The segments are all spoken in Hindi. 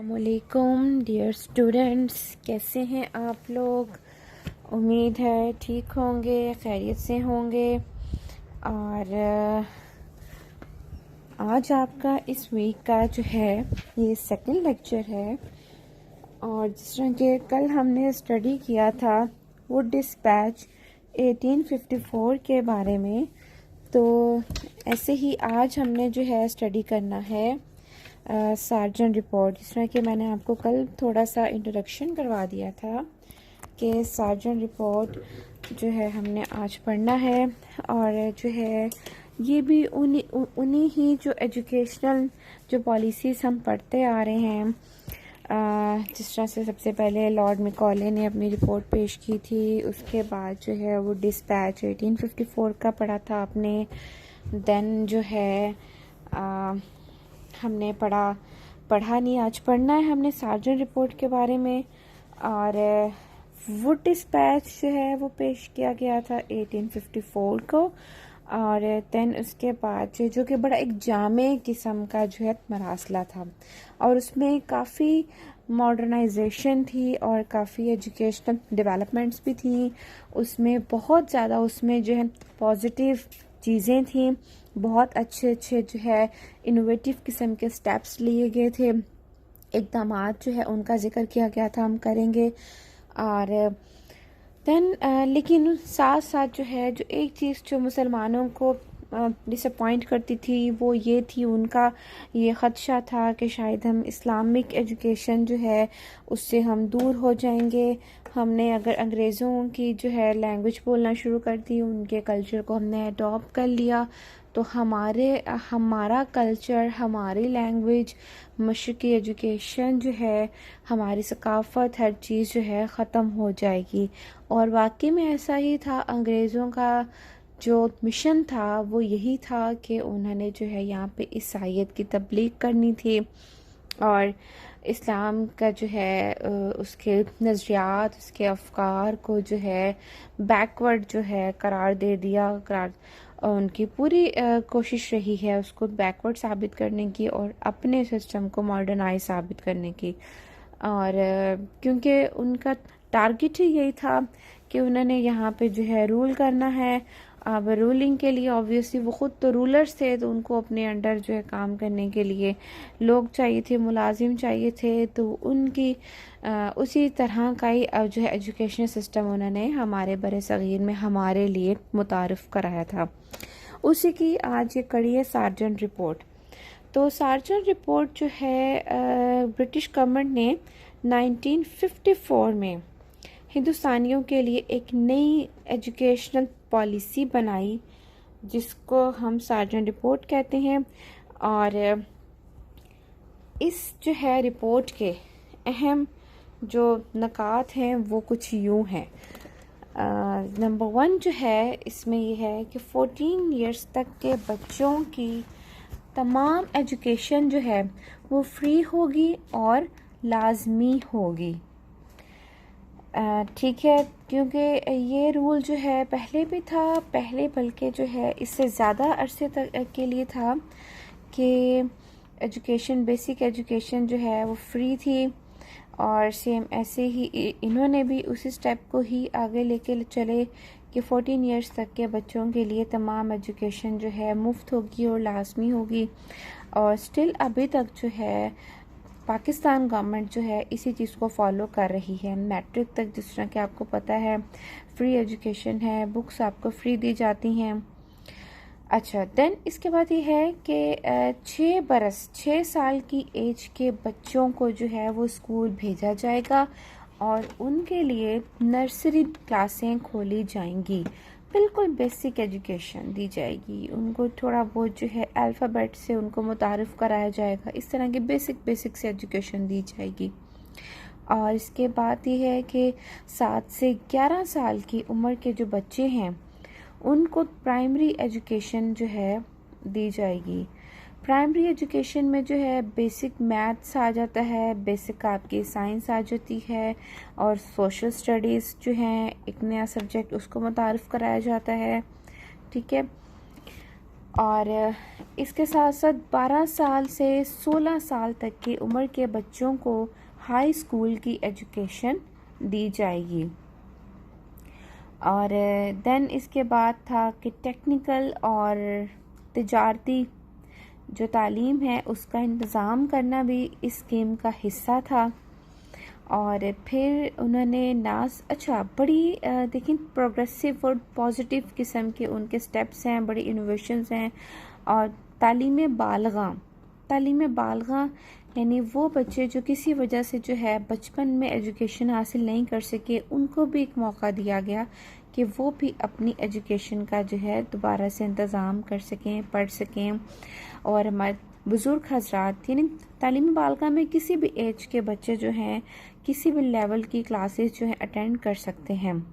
अस्सलामुअलैकुम डियर स्टूडेंट्स, कैसे हैं आप लोग। उम्मीद है ठीक होंगे, खैरियत से होंगे। और आज आपका इस वीक का जो है ये सेकंड लेक्चर है। और जिस तरह के कल हमने स्टडी किया था वुड डिस्पैच 1854 के बारे में, तो ऐसे ही आज हमने जो है स्टडी करना है सार्जेंट रिपोर्ट। जिस तरह कि मैंने आपको कल थोड़ा सा इंट्रोडक्शन करवा दिया था कि सार्जेंट रिपोर्ट जो है हमने आज पढ़ना है। और जो है ये भी उन्हीं ही जो एजुकेशनल जो पॉलिसीज़ हम पढ़ते आ रहे हैं। जिस तरह से सबसे पहले लॉर्ड मैकॉले ने अपनी रिपोर्ट पेश की थी, उसके बाद जो है वो डिस्पैच 1854 का पढ़ा था आपने। देन जो है हमने पढ़ा नहीं, आज पढ़ना है हमने सार्जेंट रिपोर्ट के बारे में। और वुड डिस्पैच जो है वो पेश किया गया था 1854 को। और देन उसके बाद जो कि बड़ा एक जामे किस्म का जो है मरासला था, और उसमें काफ़ी मॉडर्नाइजेशन थी और काफ़ी एजुकेशनल डेवलपमेंट्स भी थी। उसमें बहुत ज़्यादा उसमें जो है पॉजिटिव चीज़ें थी, बहुत अच्छे अच्छे जो है इनोवेटिव किस्म के स्टेप्स लिए गए थे, इक़दामात जो है उनका जिक्र किया गया था, हम करेंगे। और देन लेकिन साथ साथ जो है जो एक चीज़ जो मुसलमानों को डिसअपॉइंट करती थी वो ये थी, उनका ये ख़दशा था कि शायद हम इस्लामिक एजुकेशन जो है उससे हम दूर हो जाएंगे। हमने अगर अंग्रेज़ों की जो है लैंग्वेज बोलना शुरू कर दी, उनके कल्चर को हमने अडॉप्ट कर लिया, तो हमारा कल्चर, हमारी लैंग्वेज, मशरक़ी एजुकेशन जो है, हमारी सकाफ़त, हर चीज़ जो है ख़त्म हो जाएगी। और वाकई में ऐसा ही था। अंग्रेज़ों का जो मिशन था वो यही था कि उन्होंने जो है यहाँ पे ईसाईयत की तबलीग करनी थी और इस्लाम का जो है उसके नज़रियात, उसके अफकार को जो है बैकवर्ड जो है करार दे दिया। उनकी पूरी कोशिश रही है उसको बैकवर्ड साबित करने की और अपने सिस्टम को मॉडर्नाइज साबित करने की। और क्योंकि उनका टारगेट ही यही था कि उन्होंने यहाँ पे जो है रूल करना है। अब रूलिंग के लिए ऑब्वियसली वो ख़ुद तो रूलर्स थे, तो उनको अपने अंडर जो है काम करने के लिए लोग चाहिए थे, मुलाजिम चाहिए थे। तो उनकी उसी तरह का ही जो है एजुकेशन सिस्टम उन्होंने हमारे बरे सग़ीर में हमारे लिए मुतारिफ़ कराया था। उसी की आज ये कड़ी है सार्जेंट रिपोर्ट। तो सार्जेंट रिपोर्ट जो है ब्रिटिश गवर्नमेंट ने 1954 में हिंदुस्तानियों के लिए एक नई एजुकेशनल पॉलिसी बनाई, जिसको हम सार्जेंट रिपोर्ट कहते हैं। और इस जो है रिपोर्ट के अहम जो नकात हैं वो कुछ यूँ हैं। नंबर 1 जो है इसमें ये है कि 14 इयर्स तक के बच्चों की तमाम एजुकेशन जो है वो फ्री होगी और लाजमी होगी। ठीक है, क्योंकि ये रूल जो है पहले भी था, पहले बल्कि जो है इससे ज़्यादा अरसे तक के लिए था कि एजुकेशन, बेसिक एजुकेशन जो है वो फ्री थी। और सेम ऐसे ही इन्होंने भी उसी स्टेप को ही आगे लेके चले कि 14 इयर्स तक के बच्चों के लिए तमाम एजुकेशन जो है मुफ्त होगी और लाजमी होगी। और स्टिल अभी तक जो है पाकिस्तान गवर्नमेंट जो है इसी चीज़ को फॉलो कर रही है। मैट्रिक तक जिस तरह कि आपको पता है फ्री एजुकेशन है, बुक्स आपको फ्री दी जाती हैं। अच्छा, देन इसके बाद ये है कि 6 साल की एज के बच्चों को जो है वो स्कूल भेजा जाएगा और उनके लिए नर्सरी क्लासें खोली जाएंगी। बिल्कुल बेसिक एजुकेशन दी जाएगी उनको, थोड़ा बहुत जो है अल्फ़ाबेट से उनको मुतारिफ़ कराया जाएगा, इस तरह की बेसिक से एजुकेशन दी जाएगी। और इसके बाद ये है कि 7 से 11 साल की उम्र के जो बच्चे हैं उनको प्राइमरी एजुकेशन जो है दी जाएगी। प्राइमरी एजुकेशन में जो है बेसिक मैथ्स आ जाता है, बेसिक आपकी साइंस आ जाती है, और सोशल स्टडीज़ जो हैं एक नया सब्जेक्ट उसको मुतारिफ़ कराया जाता है। ठीक है, और इसके साथ साथ 12 साल से 16 साल तक की उम्र के बच्चों को हाई स्कूल की एजुकेशन दी जाएगी। और देन इसके बाद था कि टेक्निकल और तिजारती जो तालीम है उसका इंतज़ाम करना भी इस स्कीम का हिस्सा था। और फिर उन्होंने बड़ी देखिए प्रोग्रेसिव और पॉजिटिव किस्म के उनके स्टेप्स हैं, बड़ी इनोवेशंस हैं। और तालीम बालगा यानी वो बच्चे जो किसी वजह से जो है बचपन में एजुकेशन हासिल नहीं कर सके, उनको भी एक मौका दिया गया कि वो भी अपनी एजुकेशन का जो है दोबारा से इंतज़ाम कर सकें, पढ़ सकें। और हमारे बुज़ुर्ग हजरात यानी तालीमी बालगा में किसी भी एज के बच्चे जो हैं किसी भी लेवल की क्लासेस जो है अटेंड कर सकते हैं,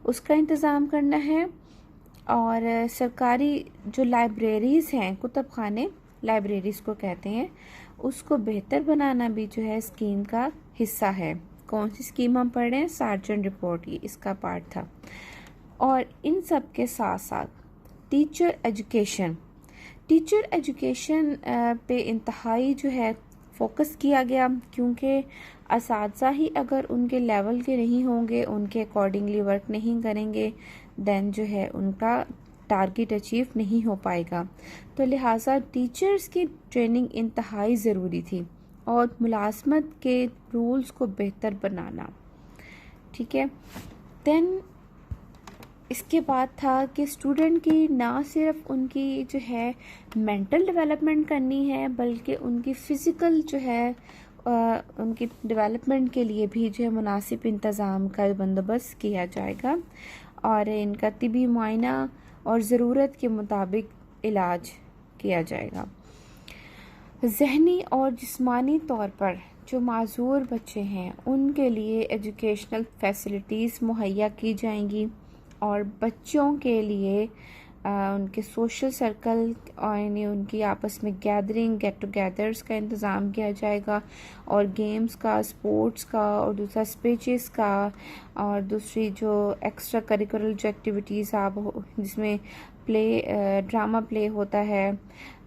उसका इंतज़ाम करना है। और सरकारी जो लाइब्रेरीज़ हैं, कुतुब खाने लाइब्रेरीज़ को कहते हैं, उसको बेहतर बनाना भी जो है स्कीम का हिस्सा है। कौन सी स्कीम हम पढ़ रहे हैं? सार्जेंट रिपोर्ट, ये इसका पार्ट था। और इन सब के साथ साथ टीचर एजुकेशन पे इंतहाई जो है फोकस किया गया, क्योंकि असातिज़ा ही अगर उनके लेवल के नहीं होंगे, उनके अकॉर्डिंगली वर्क नहीं करेंगे, देन जो है उनका टारगेट अचीव नहीं हो पाएगा। तो लिहाजा टीचर्स की ट्रेनिंग इंतहाई ज़रूरी थी और मुलाजमत के रूल्स को बेहतर बनाना। ठीक है, देन इसके बाद था कि स्टूडेंट की ना सिर्फ उनकी जो है मेंटल डेवलपमेंट करनी है, बल्कि उनकी फ़िज़िकल जो है उनकी डेवलपमेंट के लिए भी जो है मुनासिब इंतज़ाम का बंदोबस्त किया जाएगा। और इनका तिबी मुआयना और ज़रूरत के मुताबिक इलाज किया जाएगा। ज़हनी और जिस्मानी तौर पर जो माजूर बच्चे हैं उनके लिए एजुकेशनल फैसिलिटीज़ मुहैया की जाएंगी। और बच्चों के लिए उनके सोशल सर्कल और यानी उनकी आपस में गैदरिंग, गेट टुगेदर्स का इंतज़ाम किया जाएगा। और गेम्स का, स्पोर्ट्स का, और दूसरा स्पीचेस का, और दूसरी जो एक्स्ट्रा करिकुलर जो एक्टिविटीज़ आप जिसमें ड्रामा प्ले होता है,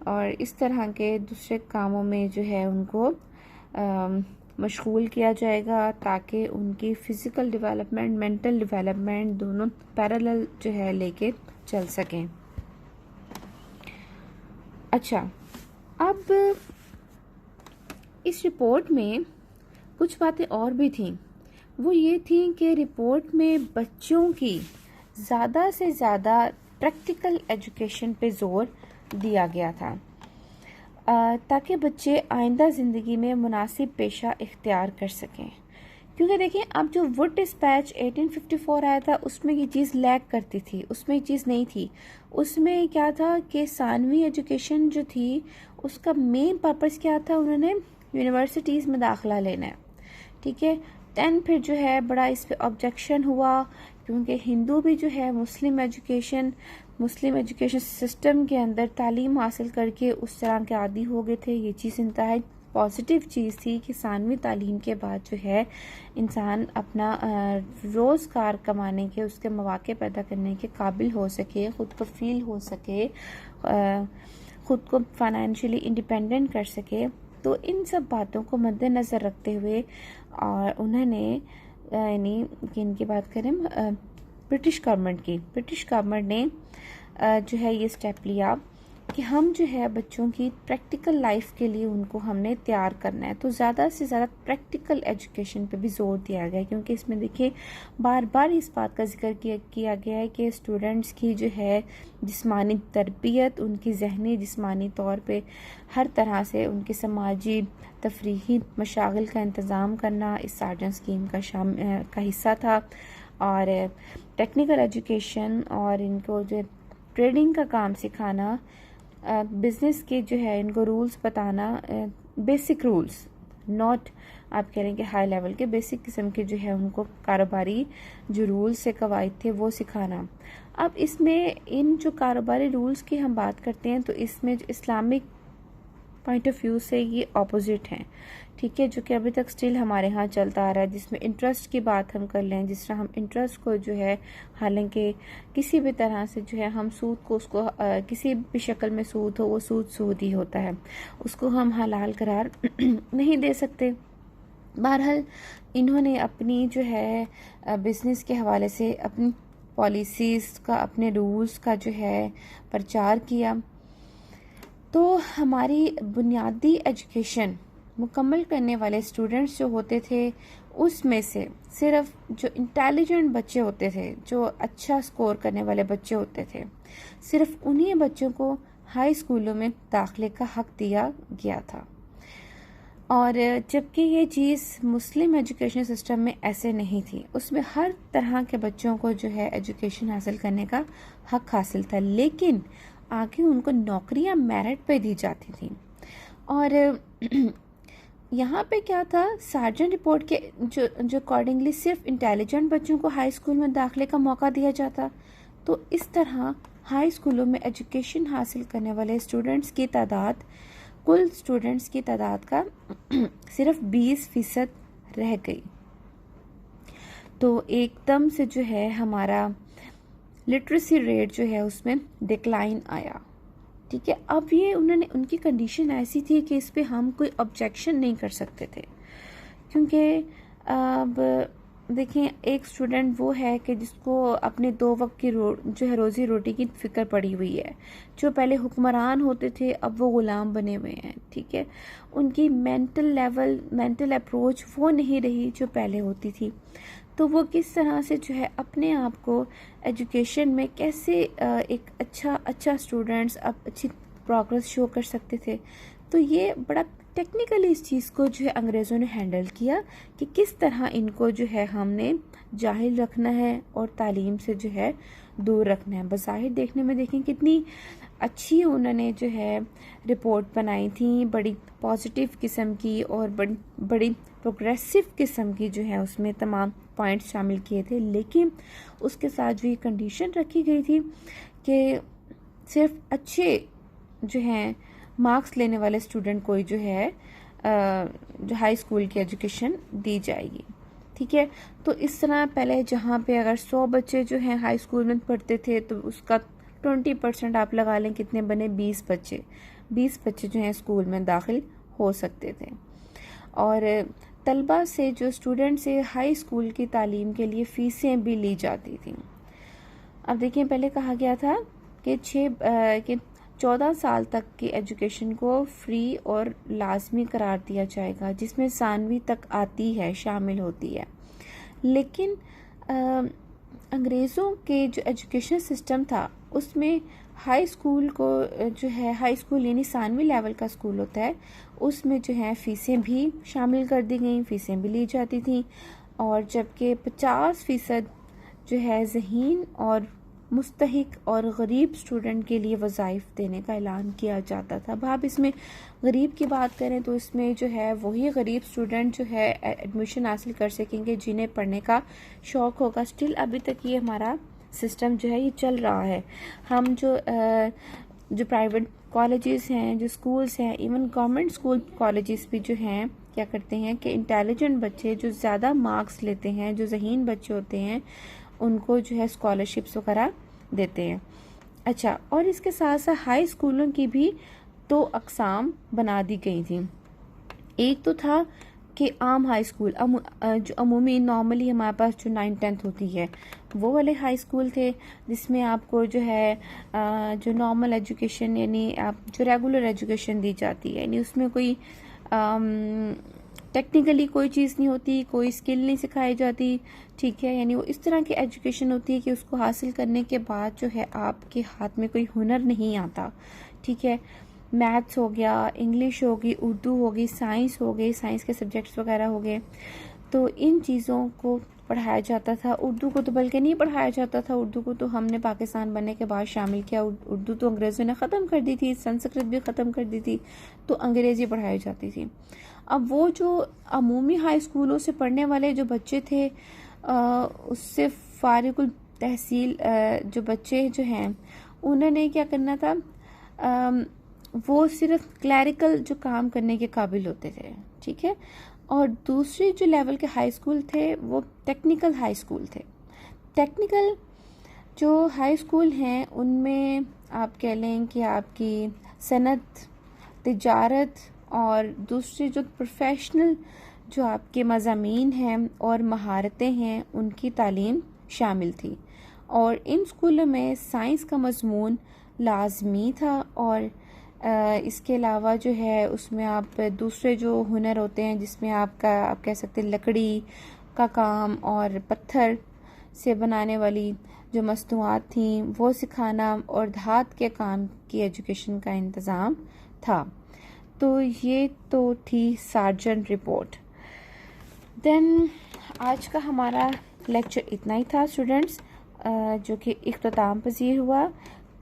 और इस तरह के दूसरे कामों में जो है उनको मशगूल किया जाएगा, ताकि उनकी फ़िज़िकल डेवलपमेंट, मेंटल डेवलपमेंट दोनों पैरेलल जो है लेके चल सकें। अच्छा, अब इस रिपोर्ट में कुछ बातें और भी थीं। वो ये थी कि रिपोर्ट में बच्चों की ज़्यादा से ज़्यादा प्रैक्टिकल एजुकेशन पे जोर दिया गया था, ताकि बच्चे आइंदा ज़िंदगी में मुनासिब पेशा इख्तियार कर सकें। क्योंकि देखिए, अब जो वुड डिस्पैच 1854 आया था उसमें ये चीज़ लैक करती थी, उसमें ये चीज़ नहीं थी। उसमें क्या था कि सानवी एजुकेशन जो थी उसका मेन पर्पस क्या था, उन्होंने यूनिवर्सिटीज़ में दाखिला लेना है। ठीक है, दैन फिर जो है बड़ा इस पर ऑब्जेक्शन हुआ, क्योंकि हिंदू भी जो है मुस्लिम एजुकेशन सिस्टम के अंदर तालीम हासिल करके उस तरह के आदी हो गए थे। ये चीज़ इंतहाई पॉजिटिव चीज़ थी कि सानवी तालीम के बाद जो है इंसान अपना रोज़गार कमाने के, उसके मौके पैदा करने के काबिल हो सके, ख़ुद को फील हो सके, ख़ुद को फाइनेंशियली इंडिपेंडेंट कर सके। तो इन सब बातों को मद्देनज़र रखते हुए और उन्होंने यानी कि इनकी बात करें ब्रिटिश गवर्नमेंट ने जो है ये स्टेप लिया कि हम जो है बच्चों की प्रैक्टिकल लाइफ के लिए उनको हमने तैयार करना है। तो ज़्यादा से ज़्यादा प्रैक्टिकल एजुकेशन पे भी जोर दिया गया है, क्योंकि इसमें देखिए बार बार इस बात का जिक्र किया गया है कि स्टूडेंट्स की जो है जिस्मानी तरबियत, उनकी जहनी जिस्मानी तौर पे हर तरह से उनकी समाजी तफरीही मशागिल का इंतज़ाम करना इस सार्जेंट स्कीम का हिस्सा था। और टेक्निकल एजुकेशन और इनको जो ट्रेडिंग का काम सिखाना, बिज़नेस के जो है इनको रूल्स बताना, बेसिक रूल्स, नॉट आप कह रहे हैं कि हाई लेवल के, बेसिक किस्म के जो है उनको कारोबारी जो रूल्स से कवायद थे वो सिखाना। अब इसमें इन जो कारोबारी रूल्स की हम बात करते हैं तो इसमें जो इस्लामिक पॉइंट ऑफ व्यू से ये ऑपोजिट हैं, ठीक है, जो कि अभी तक स्टिल हमारे यहाँ चलता आ रहा है। जिसमें इंटरेस्ट की बात हम कर लें, जिस तरह हम इंटरेस्ट को जो है, हालांकि किसी भी तरह से जो है हम सूद को उसको किसी भी शक्ल में सूद हो, वो सूद ही होता है, उसको हम हलाल करार नहीं दे सकते। बहरहाल इन्होंने अपनी जो है बिजनेस के हवाले से अपनी पॉलिसीज़ का, अपने रूल्स का जो है प्रचार किया। तो हमारी बुनियादी एजुकेशन मुकम्मल करने वाले स्टूडेंट्स जो होते थे, उसमें से सिर्फ जो इंटेलिजेंट बच्चे होते थे, जो अच्छा स्कोर करने वाले बच्चे होते थे, सिर्फ उन्हीं बच्चों को हाई स्कूलों में दाखिले का हक दिया गया था। और जबकि ये चीज़ मुस्लिम एजुकेशन सिस्टम में ऐसे नहीं थी, उसमें हर तरह के बच्चों को जो है एजुकेशन हासिल करने का हक हासिल था, लेकिन आगे उनको नौकरियां मेरिट पे दी जाती थी। और यहाँ पे क्या था, सार्जन रिपोर्ट के जो अकॉर्डिंगली सिर्फ इंटेलिजेंट बच्चों को हाई स्कूल में दाखिले का मौका दिया जाता। तो इस तरह हाई स्कूलों में एजुकेशन हासिल करने वाले स्टूडेंट्स की तादाद कुल स्टूडेंट्स की तादाद का सिर्फ 20% रह गई। तो एकदम से जो है हमारा लिटरेसी रेट जो है उसमें डिक्लाइन आया, ठीक है। अब ये उनकी कंडीशन ऐसी थी कि इस पे हम कोई ऑब्जेक्शन नहीं कर सकते थे, क्योंकि अब देखें, एक स्टूडेंट वो है कि जिसको अपने 2 वक्त की जो है रोजी रोटी की फिक्र पड़ी हुई है। जो पहले हुक्मरान होते थे अब वो गुलाम बने हुए हैं, ठीक है। उनकी मेंटल अप्रोच वो नहीं रही जो पहले होती थी। तो वो किस तरह से जो है अपने आप को एजुकेशन में कैसे एक अच्छा स्टूडेंट्स अब अच्छी प्रोग्रेस शो कर सकते थे। तो ये बड़ा टेक्निकली इस चीज़ को जो है अंग्रेज़ों ने हैंडल किया कि किस तरह इनको जो है हमने जाहिल रखना है और तालीम से जो है दूर रखना है। बज़ाहिर देखने में देखें कितनी अच्छी उन्होंने जो है रिपोर्ट बनाई थी, बड़ी पॉजिटिव किस्म की और बड़ी प्रोग्रेसिव किस्म की जो है उसमें तमाम पॉइंट्स शामिल किए थे। लेकिन उसके साथ जो ये कंडीशन रखी गई थी कि सिर्फ अच्छे जो हैं मार्क्स लेने वाले स्टूडेंट को जो है जो हाई स्कूल की एजुकेशन दी जाएगी, ठीक है। तो इस तरह पहले जहाँ पे अगर 100 बच्चे जो हैं हाई स्कूल में पढ़ते थे तो उसका 20% आप लगा लें, कितने बने, 20 बच्चे जो हैं स्कूल में दाखिल हो सकते थे। और तलबा से, जो स्टूडेंट से हाई स्कूल की तालीम के लिए फ़ीसें भी ली जाती थी। अब देखिए, पहले कहा गया था कि 14 साल तक की एजुकेशन को फ्री और लाजमी करार दिया जाएगा, जिसमें सानवी तक आती है, शामिल होती है। लेकिन अंग्रेज़ों के जो एजुकेशन सिस्टम था उसमें हाई स्कूल को जो है, हाई स्कूल यानी सानवी लेवल का स्कूल होता है, उसमें जो है फ़ीसें भी शामिल कर दी गई, फ़ीसें भी ली जाती थी। और जबकि 50% जो है ज़हीन और मुस्तहिक और गरीब स्टूडेंट के लिए वज़ाइफ देने का ऐलान किया जाता था। अब आप इसमें गरीब की बात करें तो इसमें जो है वही गरीब स्टूडेंट जो है एडमिशन हासिल कर सकेंगे जिन्हें पढ़ने का शौक़ होगा। स्टिल अभी तक ये हमारा सिस्टम जो है ये चल रहा है। हम जो प्राइवेट कॉलेजेस हैं, जो स्कूल्स हैं, इवन गवर्नमेंट स्कूल कॉलेजेस भी जो हैं क्या करते हैं कि इंटेलिजेंट बच्चे जो ज़्यादा मार्क्स लेते हैं, जो ज़हीन बच्चे होते हैं, उनको जो है स्कॉलरशिप्स वगैरह देते हैं। अच्छा, और इसके साथ साथ हाई स्कूलों की भी 2 अक़साम बना दी गई थी। एक तो था कि आम हाई स्कूल, जो अमूमी नॉर्मली हमारे पास जो 9th-10th होती है वो वाले हाई स्कूल थे, जिसमें आपको जो है जो नॉर्मल एजुकेशन यानी आप जो रेगुलर एजुकेशन दी जाती है, यानी उसमें कोई टेक्निकली कोई चीज़ नहीं होती, कोई स्किल नहीं सिखाई जाती, ठीक है। यानी वो इस तरह की एजुकेशन होती है कि उसको हासिल करने के बाद जो है आपके हाथ में कोई हुनर नहीं आता, ठीक है। मैथ्स हो गया, इंग्लिश होगी, उर्दू होगी, साइंस हो गई, साइंस के सब्जेक्ट्स वगैरह हो गए, तो इन चीज़ों को पढ़ाया जाता था। उर्दू को तो बल्कि नहीं पढ़ाया जाता था, उर्दू को तो हमने पाकिस्तान बनने के बाद शामिल किया। उर्दू तो अंग्रेज़ों ने ख़त्म कर दी थी, संस्कृत भी ख़त्म कर दी थी, तो अंग्रेज़ी पढ़ाई जाती थी। अब वो जो अमूमी हाई स्कूलों से पढ़ने वाले जो बच्चे थे, उससे फारिगुल तहसील जो बच्चे जो हैं, उन्होंने क्या करना था, वो सिर्फ क्लैरिकल जो काम करने के काबिल होते थे, ठीक है। और दूसरे जो लेवल के हाई स्कूल थे वो टेक्निकल हाई स्कूल थे। टेक्निकल जो हाई स्कूल हैं उनमें आप कह लें कि आपकी सनत, तिजारत और दूसरे जो प्रोफेशनल जो आपके मज़ामीन हैं और महारतें हैं उनकी तालीम शामिल थी। और इन स्कूलों में साइंस का मज़मून लाजमी था और इसके अलावा जो है उसमें आप दूसरे जो हुनर होते हैं जिसमें आप कह सकते हैं लकड़ी का काम और पत्थर से बनाने वाली जो मस्तनुआत थी वो सिखाना और धात के काम की एजुकेशन का इंतज़ाम था। तो ये तो थी सार्जेंट रिपोर्ट। देन आज का हमारा लेक्चर इतना ही था स्टूडेंट्स, जो कि इख्तिताम पज़ीर हुआ।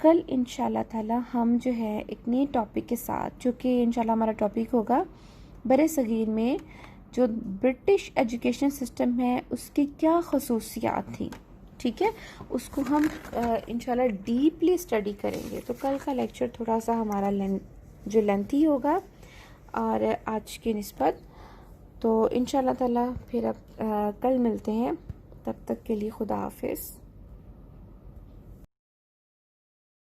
कल इंशाल्लाह ताला हम जो है एक नए टॉपिक के साथ, जो कि इंशाल्लाह हमारा टॉपिक होगा बरे सगीर में जो ब्रिटिश एजुकेशन सिस्टम है उसकी क्या खसूसियात थी, ठीक है, उसको हम इंशाल्लाह डीपली स्टडी करेंगे। तो कल का लेक्चर थोड़ा सा हमारा जो लेंथी होगा और आज की निस्बत। तो इंशाल्लाह ताला फिर अब कल मिलते हैं, तब तक के लिए खुदा हाफिज़।